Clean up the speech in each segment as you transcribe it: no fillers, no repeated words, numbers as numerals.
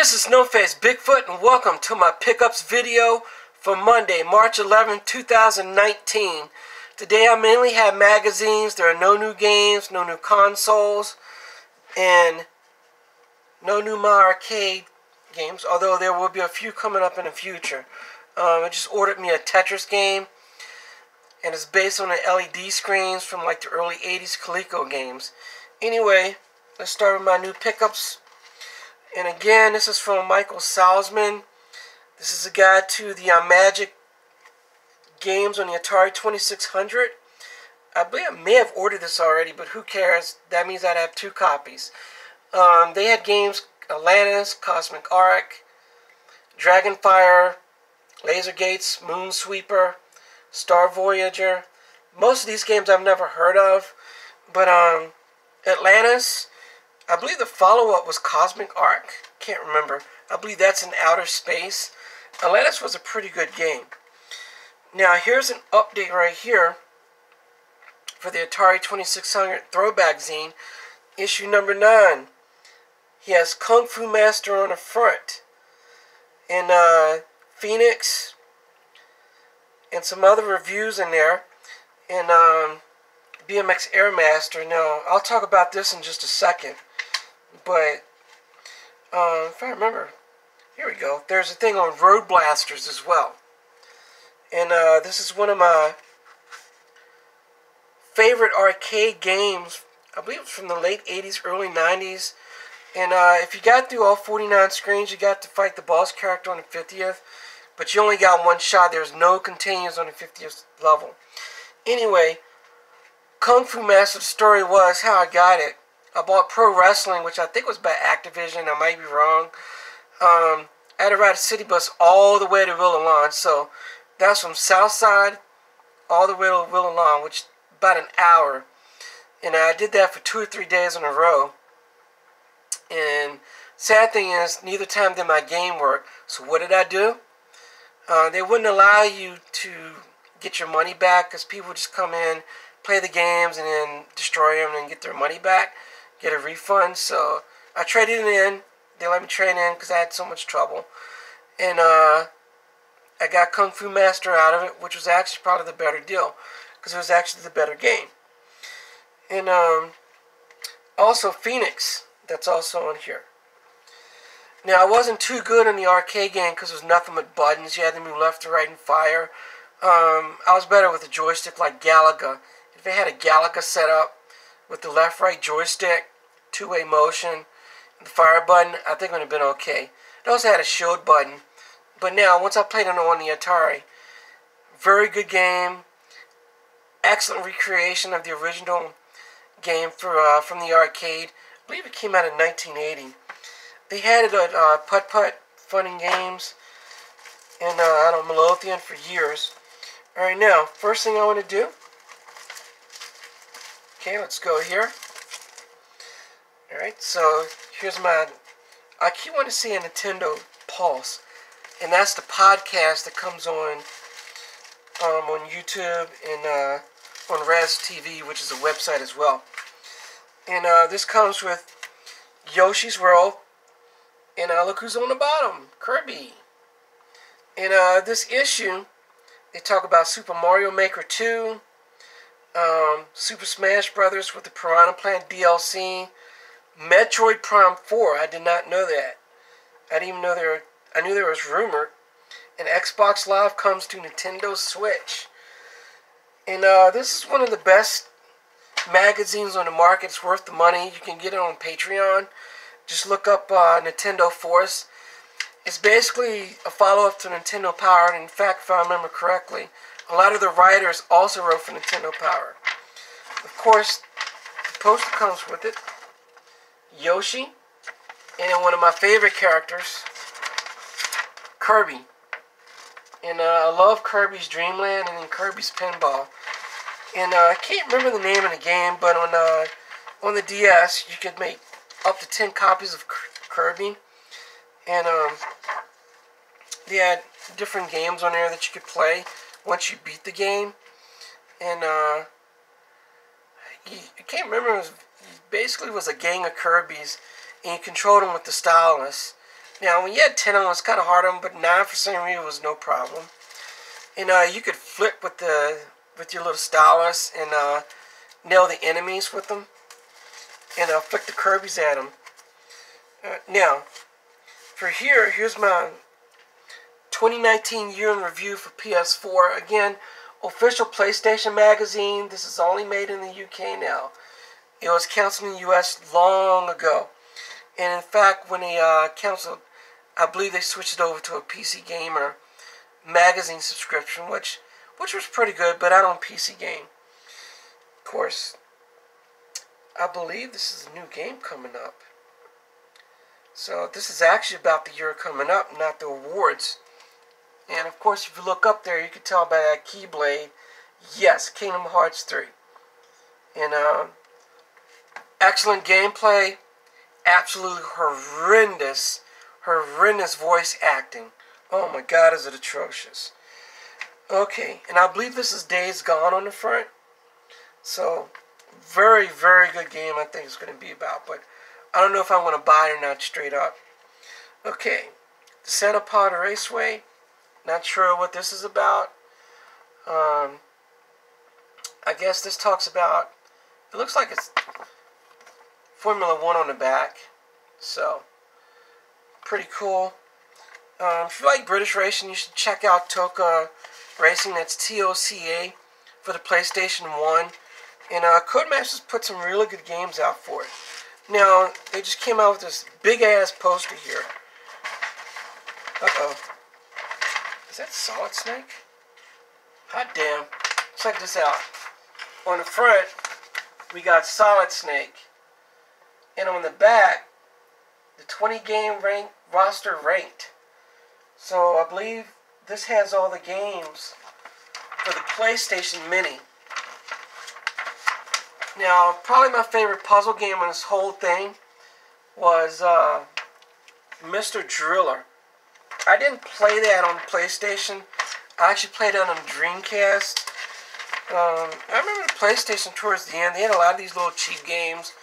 This is No Face Bigfoot, and welcome to my pickups video for Monday, March 11, 2019. Today I mainly have magazines. There are no new games, no new consoles, and no new My Arcade games, although there will be a few coming up in the future. I just ordered me a Tetris game, and it's based on the LED screens from like the early 80s Coleco games. Anyway, let's start with my new pickups. And again, this is from Michael Salzman. This is a guide to the Magic games on the Atari 2600. I believe I may have ordered this already, but who cares? That means I'd have 2 copies. They had games Atlantis, Cosmic Arc, Dragonfire, Laser Gates, Moonsweeper, Star Voyager. Most of these games I've never heard of, but Atlantis, I believe the follow-up was Cosmic Arc. Can't remember. I believe that's in outer space. Atlantis was a pretty good game. Now here's an update right here for the Atari 2600 Throwback Zine, issue number 9. He has Kung Fu Master on the front, and Phoenix, and some other reviews in there, and BMX Airmaster. Now I'll talk about this in just a second. But if I remember, here we go. There's a thing on Road Blasters as well. And this is one of my favorite arcade games. I believe it's from the late 80s, early 90s. And if you got through all 49 screens, you got to fight the boss character on the 50th. But you only got one shot. There's no continues on the 50th level. Anyway, Kung Fu Master, the story was how I got it. I bought Pro Wrestling, which I think was by Activision. I might be wrong. I had to ride a city bus all the way to Willalon. So that's from Southside all the way to Willalon, which is about an hour. And I did that for 2 or 3 days in a row. And sad thing is, neither time did my game work. So what did I do? They wouldn't allow you to get your money back because people would just come in, play the games, and then destroy them and get their money back. Get a refund. So I traded it in. They let me trade in because I had so much trouble. And I got Kung Fu Master out of it, which was actually probably the better deal because it was actually the better game. And also Phoenix, that's also on here. Now, I wasn't too good in the arcade game because it was nothing but buttons. You had to move left to right and fire. I was better with a joystick like Galaga. If they had a Galaga set up with the left-right joystick, two-way motion, and the fire button, I think it would have been okay. It also had a shield button. But now, once I played it on the Atari, very good game. Excellent recreation of the original game from the arcade. I believe it came out in 1980. They had it at Putt-Putt Fun and Games and out on Midlothian for years. Alright, now, first thing I want to do. Okay, let's go here. Alright, so here's my... I keep wanting to see a Nintendo Pulse. And that's the podcast that comes on YouTube and on Res TV, which is a website as well. And this comes with Yoshi's World. And look who's on the bottom. Kirby. And this issue, they talk about Super Mario Maker 2, Super Smash Brothers with the Piranha Plant DLC, Metroid Prime 4. I did not know that. I didn't even know I knew there was rumored. And Xbox Live comes to Nintendo Switch. And this is one of the best magazines on the market. It's worth the money. You can get it on Patreon. Just look up Nintendo Force. It's basically a follow-up to Nintendo Power. And in fact, if I remember correctly, a lot of the writers also wrote for Nintendo Power. Of course, the poster comes with it. Yoshi. And then one of my favorite characters, Kirby. And I love Kirby's Dream Land and then Kirby's Pinball. And I can't remember the name of the game, but on the DS, you could make up to 10 copies of Kirby. And they had different games on there that you could play once you beat the game. And I can't remember, it basically was a gang of Kirbys, and you controlled them with the stylus. Now, when you had 10 of them, it was kind of hard on them, but 9 for some reason was no problem. And you could flip with your little stylus and nail the enemies with them, and flick the Kirby's at them. Now, for here's my 2019 year in review for PS4. Again, official PlayStation magazine. This is only made in the UK now. It was canceled in the US long ago. And in fact, when they canceled, I believe they switched it over to a PC Gamer magazine subscription, which was pretty good, but I don't PC game. Of course, I believe this is a new game coming up. So this is actually about the year coming up, not the awards. And of course, if you look up there, you can tell by that keyblade, yes, Kingdom Hearts 3. And excellent gameplay, absolutely horrendous voice acting. Oh my God, is it atrocious. Okay, and I believe this is Days Gone on the front. So, very, very good game I think it's going to be about. But I don't know if I'm going to buy it or not straight up. Okay, the Santa Pod Raceway. Not sure what this is about. I guess this talks about, it looks like it's Formula 1 on the back. So, pretty cool. If you like British racing, you should check out Toca Racing. That's TOCA for the PlayStation 1. And Codemasters put some really good games out for it. Now, they just came out with this big-ass poster here. Uh-oh. Is that Solid Snake? Hot damn. Check this out. On the front, we got Solid Snake. And on the back, the 20-game roster ranked. So I believe this has all the games for the PlayStation Mini. Now, probably my favorite puzzle game on this whole thing was Mr. Driller. I didn't play that on PlayStation. I actually played it on Dreamcast. I remember the PlayStation towards the end. They had a lot of these little cheap games.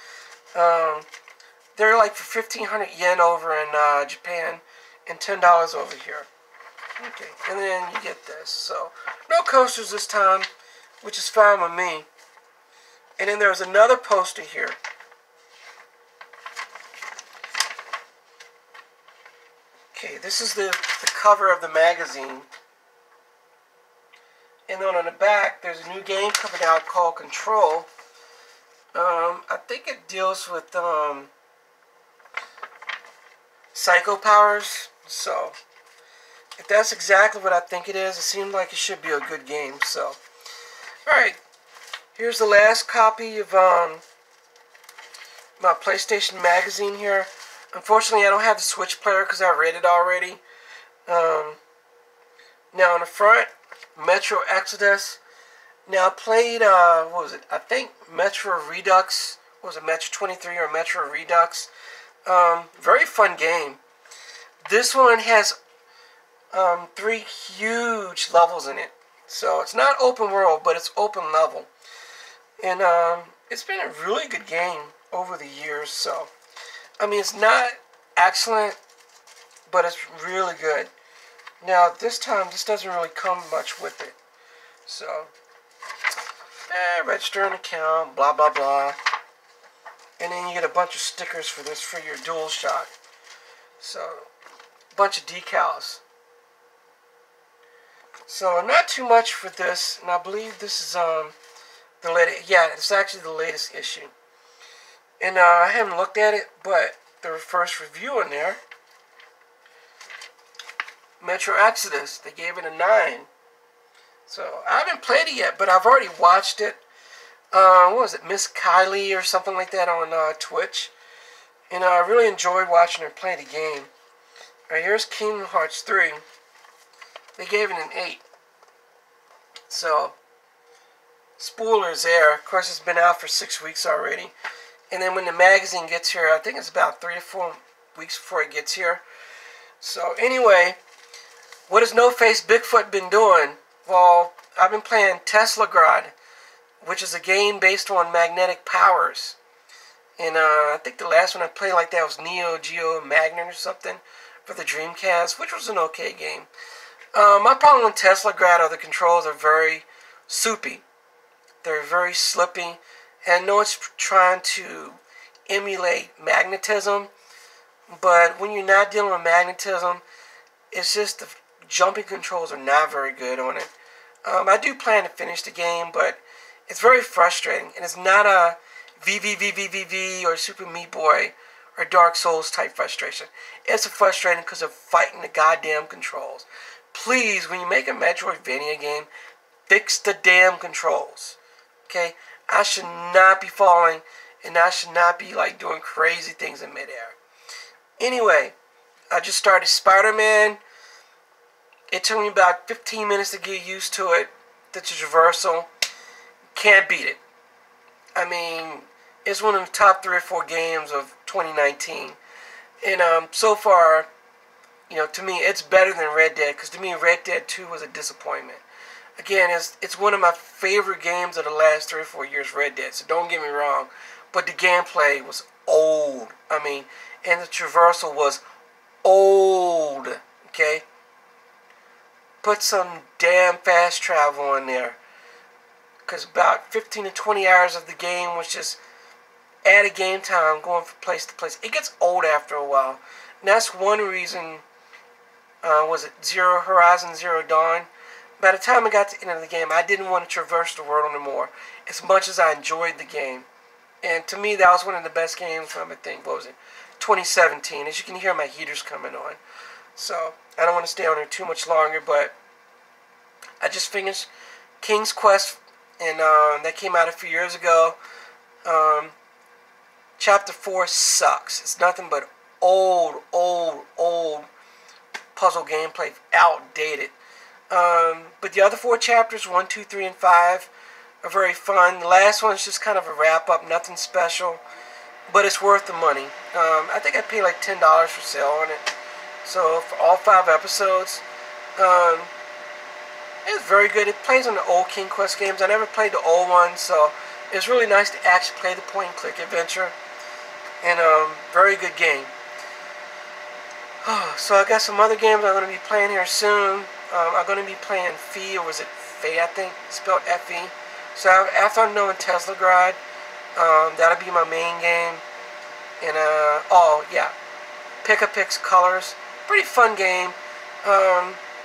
They're like for 1,500 yen over in Japan and $10 over here. Okay, and then you get this. So, no coasters this time, which is fine with me. And then there's another poster here. Okay, this is the cover of the magazine. And then on the back, there's a new game coming out called Control. I think it deals with psycho powers. So, if that's exactly what I think it is, it seems like it should be a good game. So, alright. Here's the last copy of my PlayStation magazine here. Unfortunately, I don't have the Switch player because I read it already. Now, on the front, Metro Exodus. Now, I played, what was it? I think Metro Redux. What was it, Metro 23 or Metro Redux? Very fun game. This one has 3 huge levels in it. So, it's not open world, but it's open level. And it's been a really good game over the years. So, I mean, it's not excellent, but it's really good. Now, this time, this doesn't really come much with it. So, register an account, blah, blah, blah. And then you get a bunch of stickers for this for your DualShock. So, a bunch of decals. So, not too much for this. And I believe this is, the latest, yeah, it's actually the latest issue. And I haven't looked at it, but the first review in there, Metro Exodus, they gave it a 9. So, I haven't played it yet, but I've already watched it. What was it, Miss Kylie or something like that on Twitch. And I really enjoyed watching her play the game. Alright, here's Kingdom Hearts 3. They gave it an 8. So, spoilers there. Of course, it's been out for 6 weeks already. And then when the magazine gets here, I think it's about 3 to 4 weeks before it gets here. So, anyway, what has No Face Bigfoot been doing? Well, I've been playing Teslagrad, which is a game based on magnetic powers. And I think the last one I played like that was Neo Geo Magnet or something. for the Dreamcast, which was an okay game. My problem with Teslagrad are the controls are very soupy. They're very slippy. And I know it's trying to emulate magnetism, but when you're not dealing with magnetism, it's just the jumping controls are not very good on it. I do plan to finish the game, but it's very frustrating. And it's not a VVVVVV or Super Meat Boy or Dark Souls type frustration. It's frustrating because of fighting the goddamn controls. Please, when you make a Metroidvania game, fix the damn controls. Okay? I should not be falling, and I should not be like doing crazy things in midair. Anyway, I just started Spider-Man. It took me about 15 minutes to get used to it. The traversal. Can't beat it. I mean, it's one of the top 3 or 4 games of 2019. And so far, you know, to me, it's better than Red Dead. Because to me, Red Dead 2 was a disappointment. Again, it's one of my favorite games of the last 3 or 4 years, Red Dead. So don't get me wrong. But the gameplay was old. I mean, and the traversal was old. Okay? Put some damn fast travel in there. Because about 15 to 20 hours of the game was just added game time going from place to place. It gets old after a while. And that's one reason, was it Horizon Zero Dawn? By the time I got to the end of the game, I didn't want to traverse the world anymore as much as I enjoyed the game. And to me, that was one of the best games from, I think, what was it, 2017. As you can hear, my heater's coming on. So, I don't want to stay on here too much longer, but I just finished King's Quest, and that came out a few years ago. Chapter 4 sucks. It's nothing but old puzzle gameplay, outdated. But the other 4 chapters, 1, 2, 3, and 5, are very fun. The last one's just kind of a wrap-up, nothing special, but it's worth the money. I think I paid like $10 for sale on it. So, for all 5 episodes, it's very good. It plays on the old King Quest games. I never played the old ones, so it's really nice to actually play the point-and-click adventure. And, very good game. So I got some other games I'm going to be playing here soon. I'm going to be playing Fe, or was it Fe, I think, spelled F-E. So after I'm done with Teslagrad, that'll be my main game. And, oh, yeah, Pick-a-Pix Colors. Pretty fun game.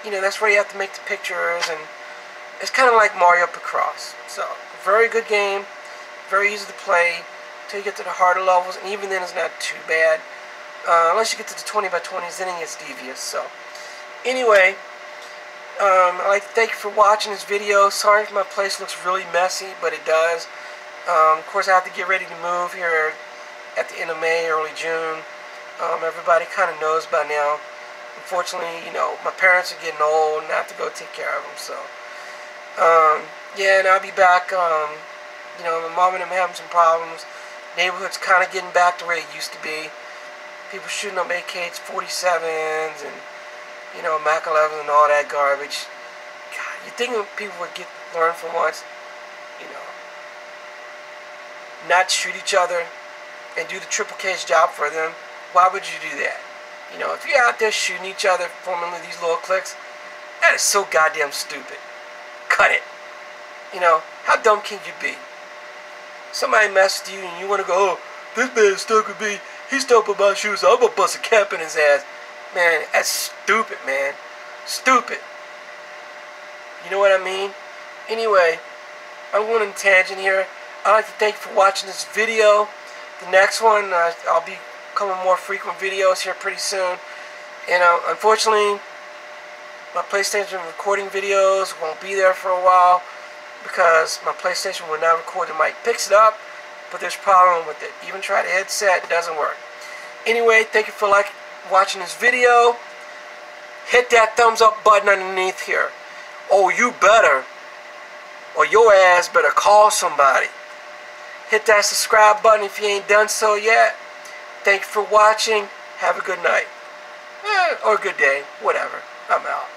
You know, that's where you have to make the pictures, and it's kind of like Mario Picross. So, very good game, very easy to play until you get to the harder levels, and even then it's not too bad. Unless you get to the 20x20s, then it gets devious. So, anyway, I'd like to thank you for watching this video. Sorry if my place looks really messy, but it does. Of course, I have to get ready to move here at the end of May, early June. Everybody kind of knows by now. Unfortunately, you know, my parents are getting old and I have to go take care of them. So, yeah, and I'll be back. You know, my mom and them having some problems. Neighborhood's kind of getting back to where it used to be. People shooting up AK 47s and, you know, Mac 11s and all that garbage. God, you think people would learn for once, you know, not shoot each other and do the Triple K's job for them? Why would you do that? You know, if you're out there shooting each other, forming these little cliques, that is so goddamn stupid. Cut it. You know, how dumb can you be? Somebody messed with you and you want to go, oh, this man's stuck with me. He's talking about shoes, so I'm going to bust a cap in his ass. Man, that's stupid, man. Stupid. You know what I mean? Anyway, I'm going on a tangent here. I'd like to thank you for watching this video. The next one, I'll be coming more frequent videos here pretty soon. And unfortunately, my PlayStation recording videos won't be there for a while because my PlayStation will not record. The mic picks it up, but there's a problem with it. Even try the headset, it doesn't work. Anyway, thank you for watching this video. Hit that thumbs up button underneath here. Oh, you better, or your ass better call somebody. Hit that subscribe button if you ain't done so yet. Thank you for watching. Have a good night. Or a good day. Whatever. I'm out.